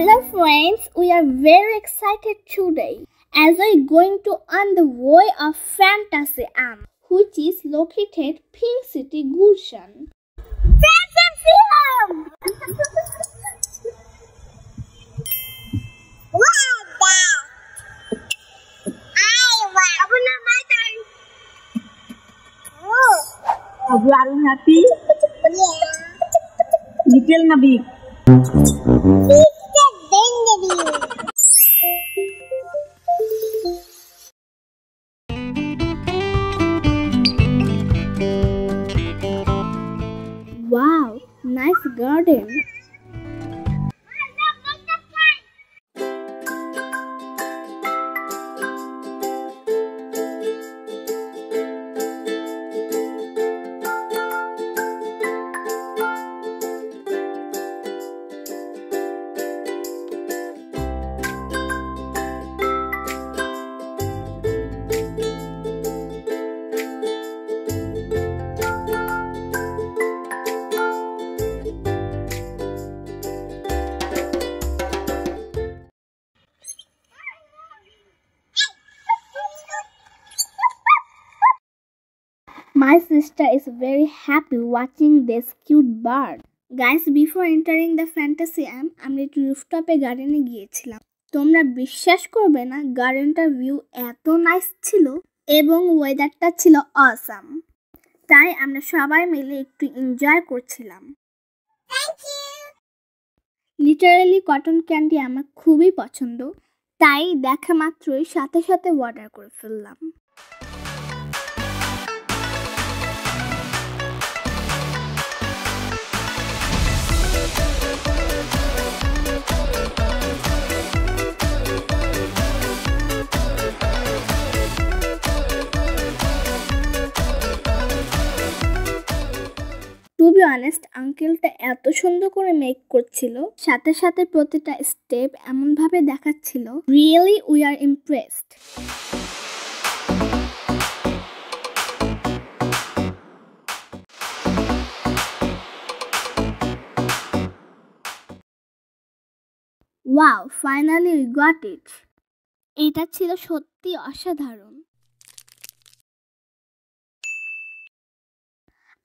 Hello friends, we are very excited today as we are going to on the way of Fantasy Am, which is located Pink City, Gulshan. Fantasy Am! Are you happy? Yeah. Little na big. Wow, nice garden. My sister is very happy watching this cute bird. Guys, before entering the Fantasy Am, আমরা একটু রুফটপে গার্ডেনে গিয়েছিলাম। তোমরা বিশ্বাস করবে না, গার্ডেনটার view এত nice ছিল এবং ওয়েদারটা ছিল অসাম। তাই আমরা সবাই মিলে একটু এনজয় করছিলাম। লিটারালি কটন ক্যান্ডি আমার খুবই পছন্দ, তাই দেখা মাত্রই সাথে সাথে অর্ডার করে ফেললাম। টু বি অনেস্ট, আঙ্কেলটা এত সুন্দর করে মেক করছিল, সাথে সাথে প্রতিটা স্টেপ এমনভাবে দেখাচ্ছিল, really we are impressed. Wow, finally we got it. এটা ছিল সত্যি অসাধারণ।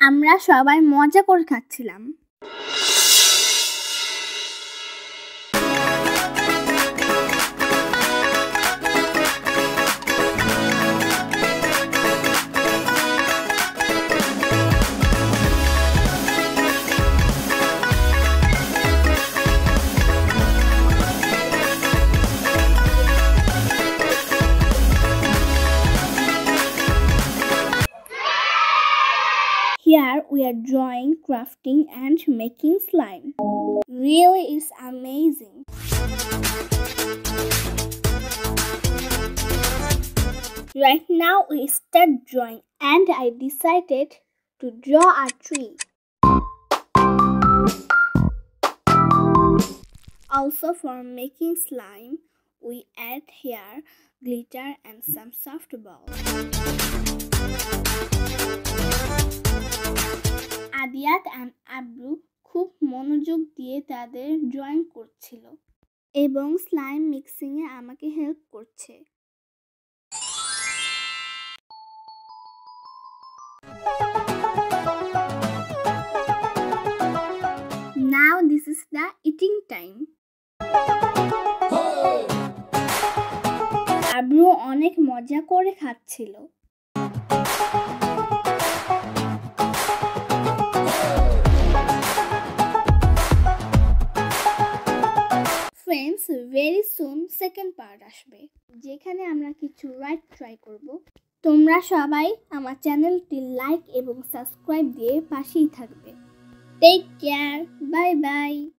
আমরা সবাই মজা করে খাচ্ছিলাম। Here we are drawing, crafting and making slime. Really, it's amazing. Right now we start drawing and I decided to draw a tree. Also for making slime, we add here glitter and some soft balls. আদিয়াত and Abru খুব মনোযোগ দিয়ে তাদের drawing করছিল এবং slime মিক্সিংয়ে আমাকে help করছে। Now this is the eating time. Abru অনেক মজা করে খাচ্ছিল। Friends, very soon second part আসবে, যেখানে আমরা কিছু রাইড ট্রাই করব। তোমরা সবাই আমার চ্যানেলটি লাইক এবং সাবস্ক্রাইব দিয়ে পাশেই থাকবে। Take care, bye by.